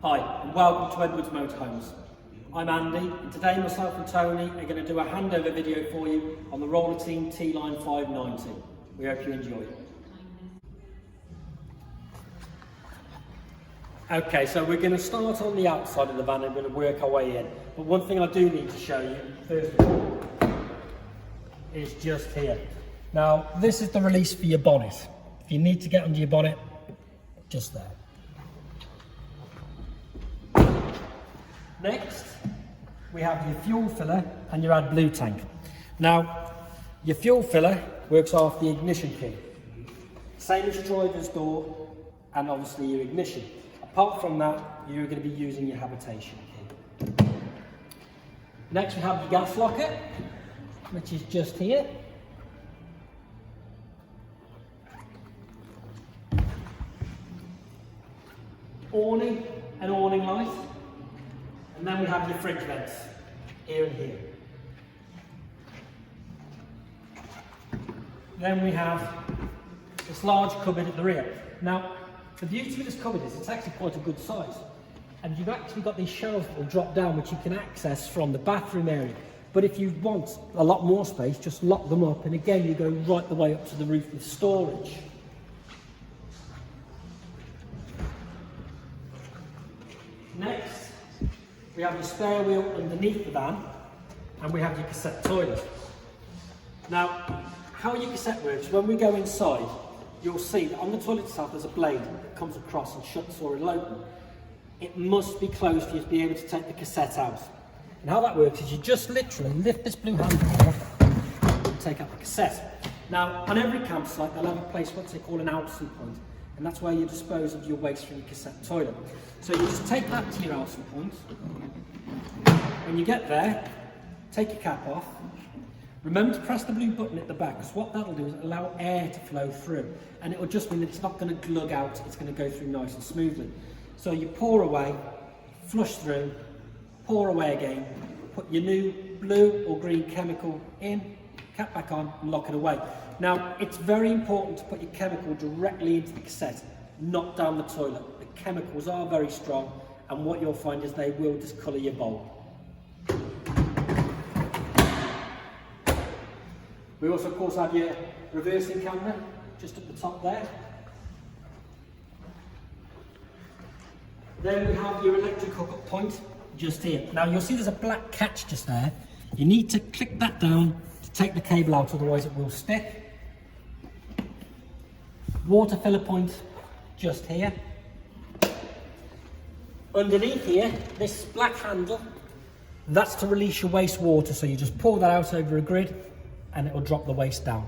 Hi and welcome to Edwards Motorhomes. I'm Andy and today myself and Tony are going to do a handover video for you on the Roller Team T-Line 590. We hope you enjoy. Okay, so we're going to start on the outside of the van and we're going to work our way in. But one thing I do need to show you, first of all, is just here. Now, this is the release for your bonnet. If you need to get under your bonnet, just there. Next, we have your fuel filler and your AdBlue tank. Now, your fuel filler works off the ignition key. Same as your driver's door and obviously your ignition. Apart from that, you're going to be using your habitation key. Next, we have your gas locker, which is just here. Awning and awning light. And then we have your fridge vents, here and here. Then we have this large cupboard at the rear. Now, the beauty of this cupboard is it's actually quite a good size. And you've actually got these shelves that will drop down, which you can access from the bathroom area. But if you want a lot more space, just lock them up. And again, you go right the way up to the roof with storage. Next, we have your spare wheel underneath the van, and we have your cassette toilet. Now, how your cassette works, when we go inside, you'll see that on the toilet itself there's a blade that comes across and shuts or it'll open. It must be closed for you to be able to take the cassette out. And how that works is you just literally lift this blue handle off and take out the cassette. Now, on every campsite they'll have a place what they call an Alson point, and that's where you dispose of your waste from your cassette toilet. So you just take that to your Alson point. When you get there, take your cap off. Remember to press the blue button at the back, because what that'll do is allow air to flow through, and it will just mean that it's not going to glug out, it's going to go through nice and smoothly. So you pour away, flush through, pour away again, put your new blue or green chemical in, cap back on and lock it away. Now, it's very important to put your chemical directly into the cassette, not down the toilet. The chemicals are very strong, and what you'll find is they will discolour your bowl. We also, of course, have your reversing camera just at the top there. Then we have your electric hookup point just here. Now, you'll see there's a black catch just there. You need to click that down to take the cable out, otherwise it will stick. Water filler point just here. Underneath here, this black handle, that's to release your waste water. So you just pour that out over a grid and it will drop the waste down.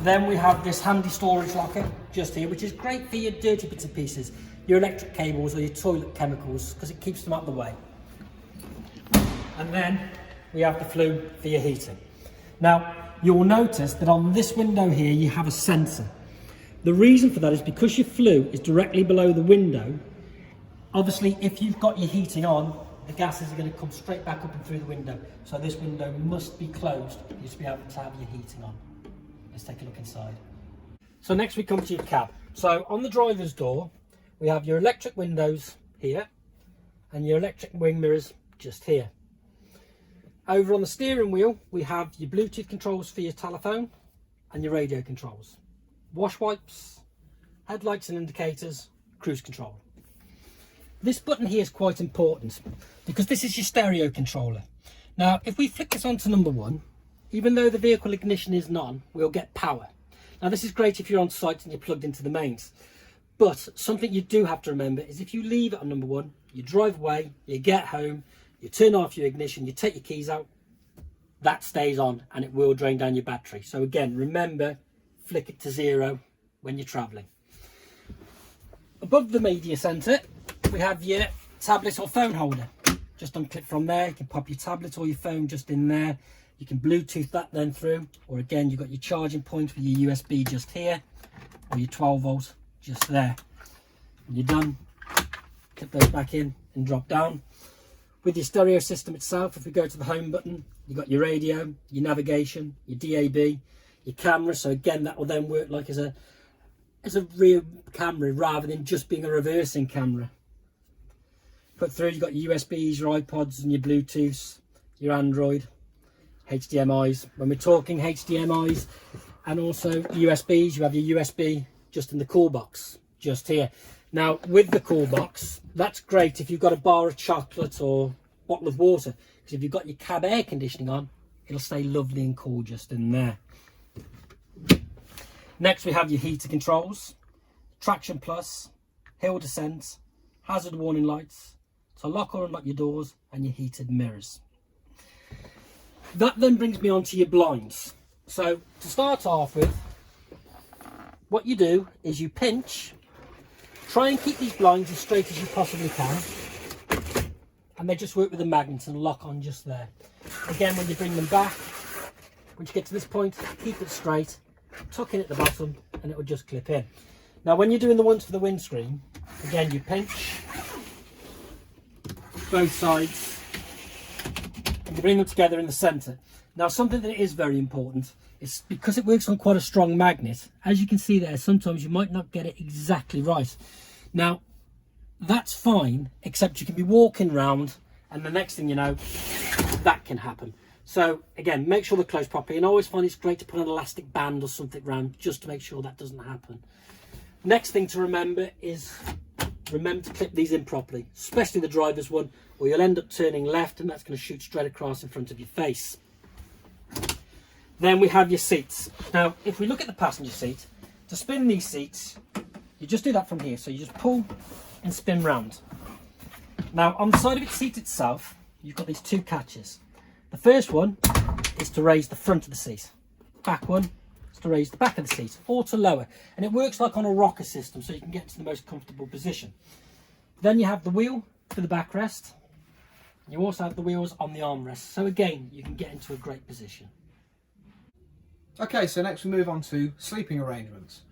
Then we have this handy storage locker just here, which is great for your dirty bits and pieces, your electric cables or your toilet chemicals, because it keeps them out of the way. And then we have the flue for your heating. Now, you'll notice that on this window here, you have a sensor. The reason for that is because your flue is directly below the window. Obviously, if you've got your heating on, the gases are going to come straight back up and through the window. So this window must be closed for you to be able to have your heating on. Let's take a look inside. So next we come to your cab. So on the driver's door, we have your electric windows here and your electric wing mirrors just here. Over on the steering wheel, we have your Bluetooth controls for your telephone and your radio controls. Wash wipes, headlights and indicators, cruise control. This button here is quite important because this is your stereo controller. Now, if we flick this on to number 1, even though the vehicle ignition is on, we'll get power. Now, this is great if you're on site and you're plugged into the mains. But something you do have to remember is if you leave it on number 1, you drive away, you get home, you turn off your ignition, you take your keys out, that stays on and it will drain down your battery. So again, remember, flick it to 0 when you're travelling. Above the media centre, we have your tablet or phone holder. Just unclip from there, you can pop your tablet or your phone just in there. You can Bluetooth that then through, or again, you've got your charging point with your USB just here, or your 12 volts just there. When you're done, clip those back in and drop down. With your stereo system itself, if we go to the home button, you've got your radio, your navigation, your DAB, your camera. So again, that will then work like as a rear camera rather than just being a reversing camera. put through, you've got your USBs, your iPods and your Bluetooths, your Android, HDMIs. When we're talking HDMIs and also USBs, you have your USB just in the cool box, just here. Now with the cool box, that's great if you've got a bar of chocolate or bottle of water, because if you've got your cab air conditioning on, it'll stay lovely and cool just in there. Next we have your heater controls, traction plus, hill descent, hazard warning lights, to lock or unlock your doors, and your heated mirrors. That then brings me on to your blinds. So to start off with, what you do is you pinch, try and keep these blinds as straight as you possibly can, and they just work with the magnets and lock on just there. Again, when you bring them back, once you get to this point, keep it straight, tuck in at the bottom, and it will just clip in. Now when you're doing the ones for the windscreen, again you pinch both sides and you bring them together in the centre. Now something that is very important is, because it works on quite a strong magnet, as you can see there, sometimes you might not get it exactly right. Now that's fine, except you can be walking around and the next thing you know, that can happen. So again, make sure they're closed properly, and I always find it's great to put an elastic band or something around just to make sure that doesn't happen. Next thing to remember is, remember to clip these in properly, especially the driver's one, or you'll end up turning left and that's going to shoot straight across in front of your face. Then we have your seats. Now if we look at the passenger seat, to spin these seats, you just do that from here. So you just pull and spin round. Now on the side of its seat itself, you've got these two catches. The first one is to raise the front of the seat. Back one is to raise the back of the seat, or to lower. And it works like on a rocker system, so you can get to the most comfortable position. Then you have the wheel for the backrest. You also have the wheels on the armrest. So again, you can get into a great position. Okay, so next we move on to sleeping arrangements.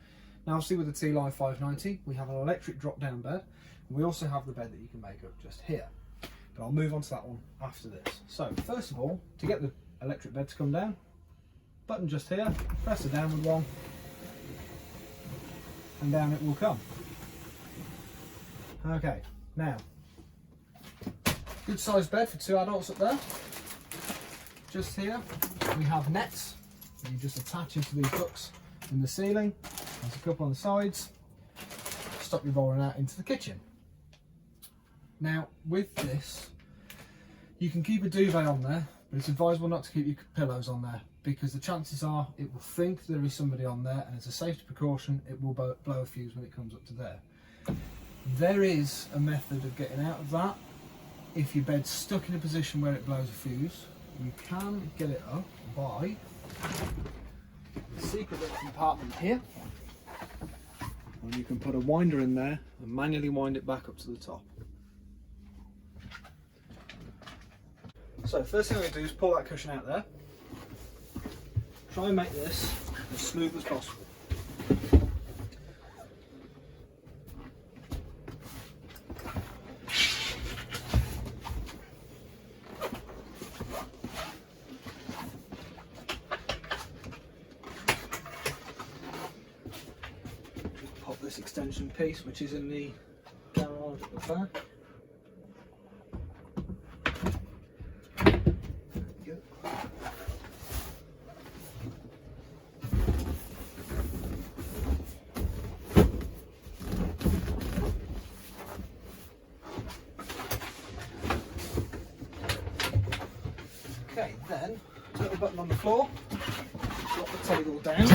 Now obviously with the T-Line 590, we have an electric drop-down bed. And we also have the bed that you can make up just here. But I'll move on to that one after this. So first of all, to get the electric bed to come down, button just here, press the downward one, and down it will come. Okay, now, good sized bed for 2 adults up there. Just here, we have nets that you just attach into these hooks in the ceiling. There's a couple on the sides, stop you rolling out into the kitchen. Now with this, you can keep a duvet on there, but it's advisable not to keep your pillows on there, because the chances are it will think there is somebody on there, and as a safety precaution it will blow a fuse when it comes up to there. There is a method of getting out of that. If your bed's stuck in a position where it blows a fuse, you can get it up by the secret little compartment here, and you can put a winder in there and manually wind it back up to the top. So first thing I'm going to do is pull that cushion out there. Try and make this as smooth as possible. Just pop this extension piece, which is in the garage at the back. Okay, then, little button on the floor, drop the table down,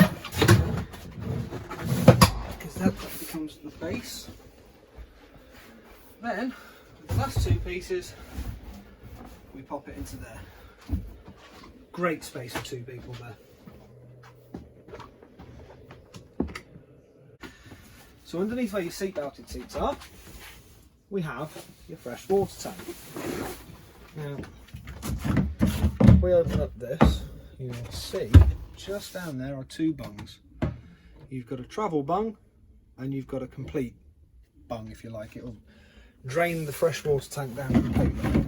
because that becomes the base. Then, with the last 2 pieces, we pop it into there. Great space for 2 people there. So underneath where your seat belted seats are, we have your fresh water tank. Now, if we open up this, you will see just down there are 2 bungs. You've got a travel bung and you've got a complete bung, if you like. It'll drain the fresh water tank down completely.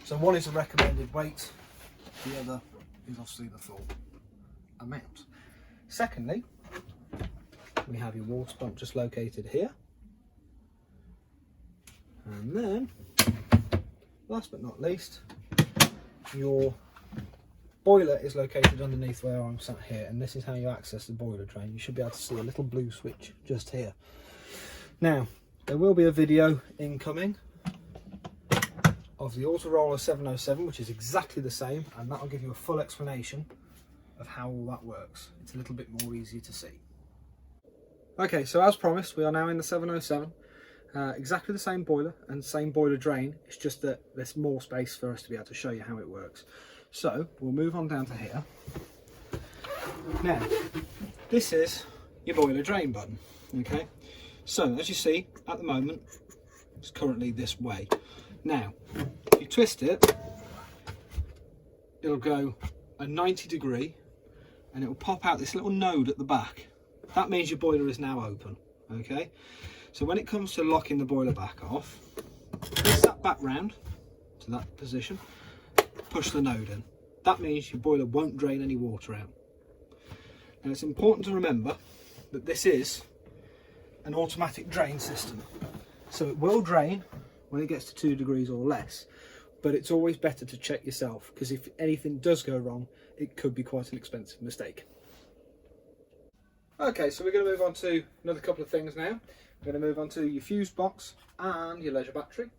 So one is a recommended weight, the other is obviously the full amount. Secondly, we have your water pump just located here. And then, last but not least, your boiler is located underneath where I'm sat here, and this is how you access the boiler drain. You should be able to see a little blue switch just here. Now, there will be a video incoming of the Auto Roller 707, which is exactly the same, and that'll give you a full explanation of how all that works. It's a little bit more easier to see. Okay, so as promised, we are now in the 707. Exactly the same boiler and same boiler drain. It's just that there's more space for us to be able to show you how it works. So we'll move on down to here. Now, this is your boiler drain button. Okay, so as you see at the moment, it's currently this way. Now, if you twist it, it'll go a 90 degree and it will pop out this little node at the back. That means your boiler is now open. Okay, so when it comes to locking the boiler back off, twist that back round to that position, push the node in. That means your boiler won't drain any water out. Now it's important to remember that this is an automatic drain system. So it will drain when it gets to 2 degrees or less, but it's always better to check yourself, because if anything does go wrong, it could be quite an expensive mistake. Okay, so we're going to move on to another couple of things now. We're going to move on to your fuse box and your leisure battery,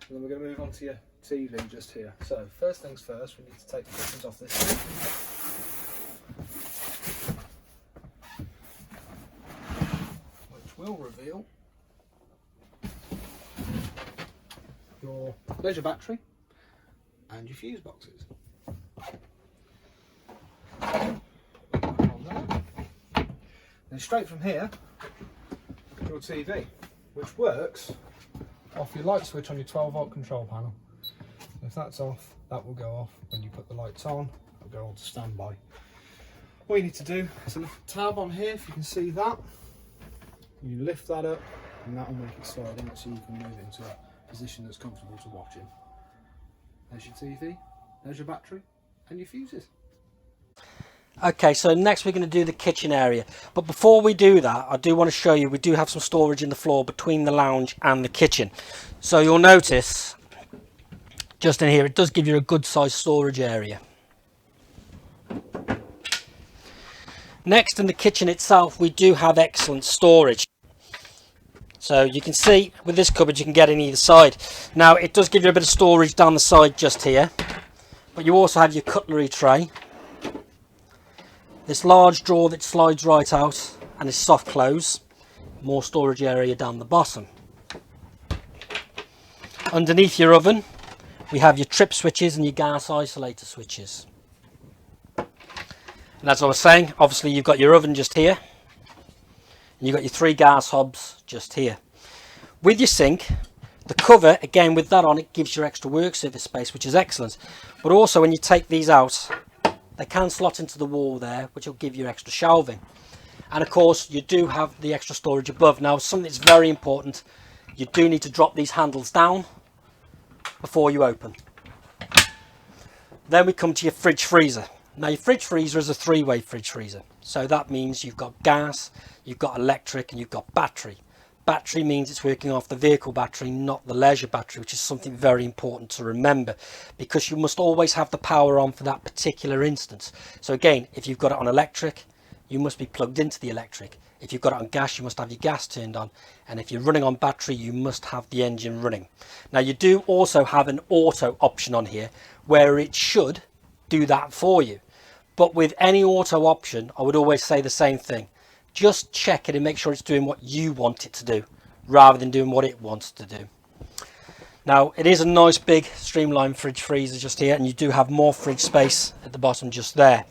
and then we're going to move on to your TV just here. So first things first, we need to take the fittings off this thing, which will reveal your leisure battery and your fuse boxes. Then straight from here, your TV, which works off your light switch on your 12-volt control panel. If that's off, that will go off. When you put the lights on, it'll go on to standby. All you need to do is a little tab on here, if you can see that. You lift that up and that will make it slide in, so you can move into a position that's comfortable to watch in. There's your TV, there's your battery and your fuses. Okay, so next we're going to do the kitchen area, but before we do that, I do want to show you we do have some storage in the floor between the lounge and the kitchen. So you'll notice just in here it does give you a good sized storage area. Next, in the kitchen itself, we do have excellent storage. So you can see with this cupboard you can get in either side. Now it does give you a bit of storage down the side just here, but you also have your cutlery tray, this large drawer that slides right out, and this soft close. More storage area down the bottom. Underneath your oven we have your trip switches and your gas isolator switches. And as I was saying, obviously you've got your oven just here, and you've got your 3 gas hobs just here. With your sink, the cover, again with that on, it gives you extra work surface space, which is excellent. But also when you take these out, they can slot into the wall there, which will give you extra shelving. And of course you do have the extra storage above. Now something that's very important, you do need to drop these handles down before you open. Then we come to your fridge freezer. Now your fridge freezer is a 3-way fridge freezer, so that means you've got gas, you've got electric and you've got battery. Battery means it's working off the vehicle battery, not the leisure battery, which is something very important to remember, because you must always have the power on for that particular instance. So again, if you've got it on electric, you must be plugged into the electric. If you've got it on gas, you must have your gas turned on, and if you're running on battery, you must have the engine running. Now you do also have an auto option on here where it should do that for you, but with any auto option I would always say the same thing: just check it and make sure it's doing what you want it to do rather than doing what it wants to do. Now it is a nice big streamlined fridge freezer just here, and you do have more fridge space at the bottom just there.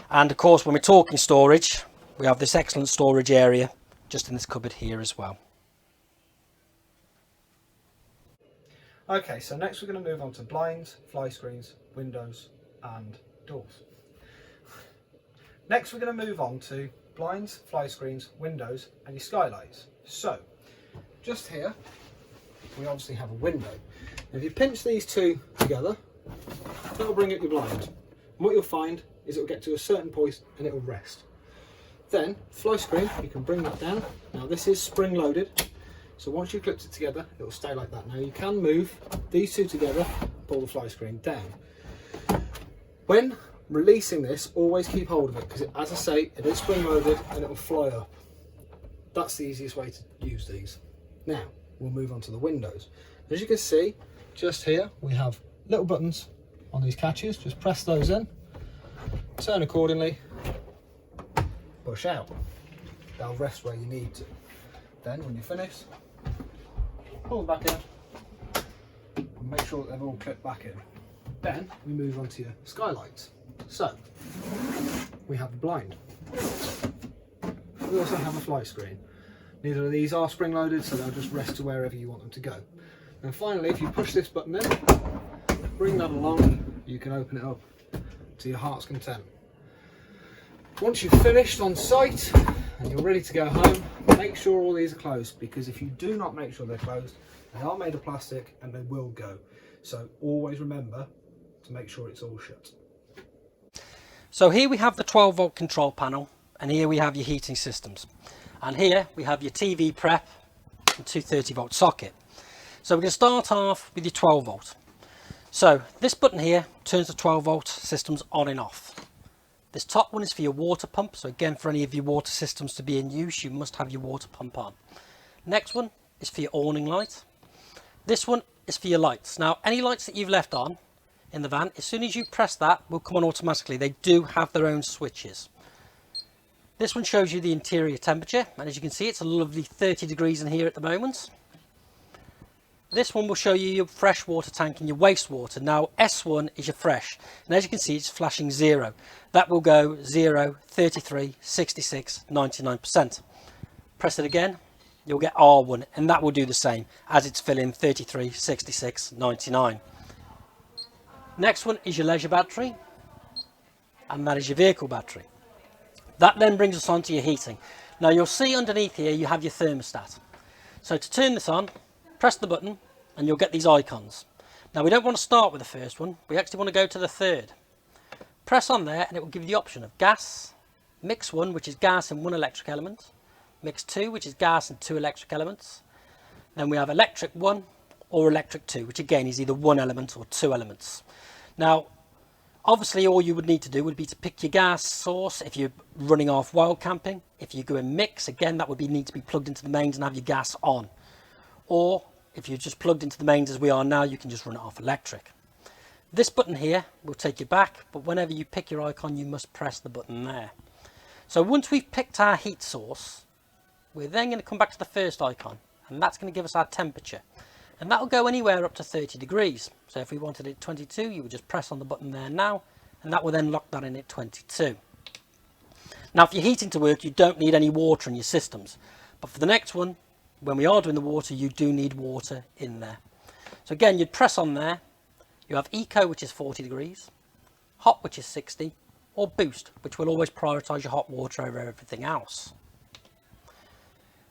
And of course when we're talking storage, we have this excellent storage area just in this cupboard here as well. Okay, so next we're going to move on to blinds, fly screens, windows and doors. Next we're going to move on to blinds, fly screens, windows and your skylights. So just here we obviously have a window. If you pinch these two together, that'll bring up your blind. And what you'll find is it'll get to a certain point and it'll rest. Then fly screen, you can bring that down. Now this is spring loaded, So once you've clipped it together, it will stay like that. Now you can move these two together, pull the fly screen down. When releasing this, always keep hold of it, because as I say, it is spring loaded and it will fly up. That's the easiest way to use these. Now we'll move on to the windows. As you can see, just here we have little buttons on these catches. Just press those in, turn accordingly, push out. They'll rest where you need to. Then when you finish, pull them back in and make sure that they've all clipped back in. Then we move on to your skylights. So we have the blind. We also have a fly screen. Neither of these are spring loaded, so they'll just rest to wherever you want them to go. And finally, if you push this button in, bring that along, you can open it up to your heart's content. Once you've finished on site and you're ready to go home, make sure all these are closed, because if you do not make sure they're closed, they are made of plastic and they will go. So always remember to make sure it's all shut. So here we have the 12 volt control panel, and here we have your heating systems. And here we have your TV prep and 230 volt socket. So we're going to start off with your 12 volt. So this button here turns the 12 volt systems on and off. This top one is for your water pump. So again, for any of your water systems to be in use, you must have your water pump on. Next one is for your awning light. This one is for your lights. Now, any lights that you've left on in the van, as soon as you press that, will come on automatically. They do have their own switches. This one shows you the interior temperature, and as you can see, it's a lovely 30 degrees in here at the moment. This one will show you your fresh water tank and your wastewater. Now S1 is your fresh, and as you can see, it's flashing 0. That will go 0, 33, 66, 99%. Press it again, you'll get R1, and that will do the same as it's filling 33, 66, 99. Next one is your leisure battery, and that is your vehicle battery. That then brings us on to your heating. Now you'll see underneath here you have your thermostat. So to turn this on, press the button and you'll get these icons. Now we don't want to start with the first one, we actually want to go to the third. Press on there and it will give you the option of gas, mix 1, which is gas and 1 electric element, mix 2, which is gas and 2 electric elements. Then we have electric 1 or electric 2, which again is either 1 element or 2 elements. Now obviously all you would need to do would be to pick your gas source if you're running off wild camping. If you go and mix, again that would need to be plugged into the mains and have your gas on. Or if you're just plugged into the mains as we are now, you can just run it off electric. This button here will take you back, but whenever you pick your icon you must press the button there. So once we've picked our heat source, we're then going to come back to the first icon, and that's going to give us our temperature. And that will go anywhere up to 30 degrees. So if we wanted it 22, you would just press on the button there now, and that will then lock that in at 22. Now if you're heating to work, you don't need any water in your systems. But for the next one, when we are doing the water, you do need water in there. So again, you'd press on there. You have Eco, which is 40 degrees, Hot, which is 60, or Boost, which will always prioritise your hot water over everything else.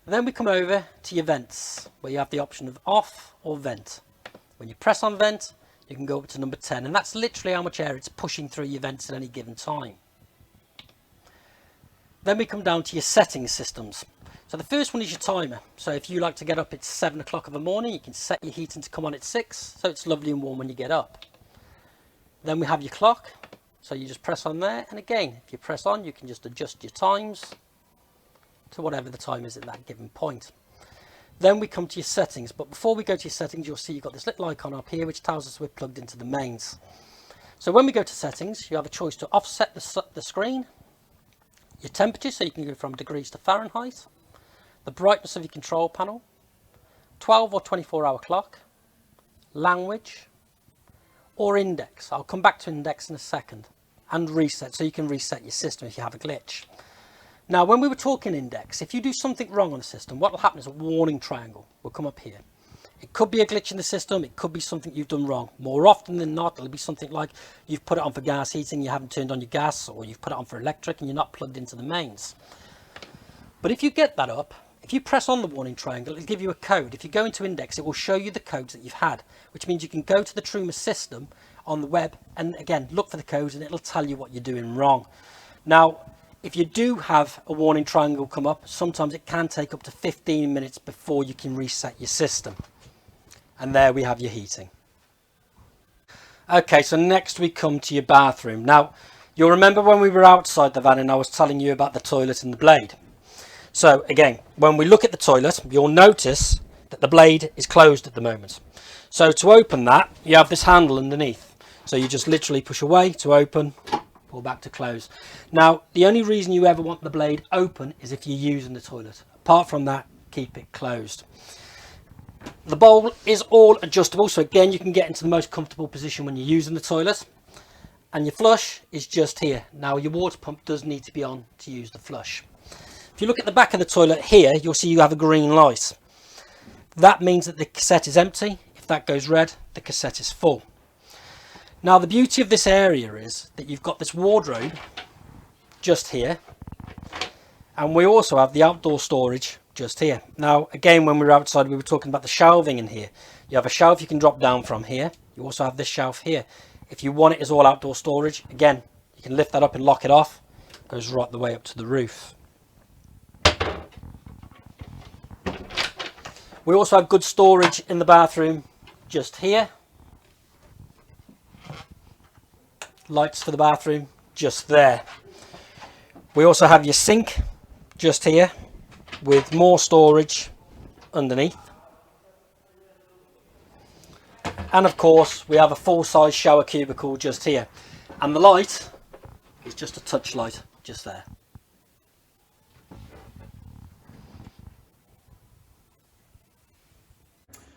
And then we come over to your vents, where you have the option of off or vent. When you press on vent, you can go up to number 10, and that's literally how much air it's pushing through your vents at any given time. Then we come down to your settings systems. So the first one is your timer. So if you like to get up at 7 o'clock in the morning, you can set your heating to come on at 6, so it's lovely and warm when you get up. Then we have your clock, so you just press on there, and again, if you press on, you can just adjust your times to whatever the time is at that given point. Then we come to your settings, but before we go to your settings, you'll see you've got this little icon up here which tells us we're plugged into the mains. So when we go to settings, you have a choice to offset the screen, your temperature, so you can go from degrees to Fahrenheit, the brightness of your control panel, 12 or 24-hour clock, language, or index. I'll come back to index in a second, and reset, so you can reset your system if you have a glitch. Now, when we were talking index, if you do something wrong on the system, what will happen is a warning triangle will come up here. It could be a glitch in the system, it could be something you've done wrong. More often than not, it'll be something like you've put it on for gas heating, you haven't turned on your gas, or you've put it on for electric and you're not plugged into the mains. But if you get that up, if you press on the warning triangle, it'll give you a code. If you go into index, it will show you the codes that you've had, which means you can go to the Truma system on the web and again, look for the codes and it'll tell you what you're doing wrong. Now, if you do have a warning triangle come up, sometimes it can take up to 15 minutes before you can reset your system. And there we have your heating. Okay, so next we come to your bathroom. Now, you'll remember when we were outside the van and I was telling you about the toilet and the blade. So again, when we look at the toilet, you'll notice that the blade is closed at the moment. So to open that, you have this handle underneath. So you just literally push away to open, pull back to close. Now, the only reason you ever want the blade open is if you're using the toilet. Apart from that, keep it closed. The bowl is all adjustable, so again you can get into the most comfortable position when you're using the toilet. And your flush is just here. Now your water pump does need to be on to use the flush. If you look at the back of the toilet here, you'll see you have a green light. That means that the cassette is empty. If that goes red, the cassette is full. Now the beauty of this area is that you've got this wardrobe just here, and we also have the outdoor storage just here. Now again, when we were outside we were talking about the shelving in here. You have a shelf you can drop down from here. You also have this shelf here. If you want it as all outdoor storage, again you can lift that up and lock it off. It goes right the way up to the roof. We also have good storage in the bathroom just here. Lights for the bathroom just there. We also have your sink just here with more storage underneath. And of course we have a full-size shower cubicle just here. And the light is just a touch light just there.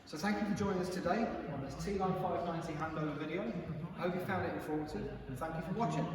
So thank you for joining us today on this T-Line 590 handover video. I hope you found it informative and thank you for watching.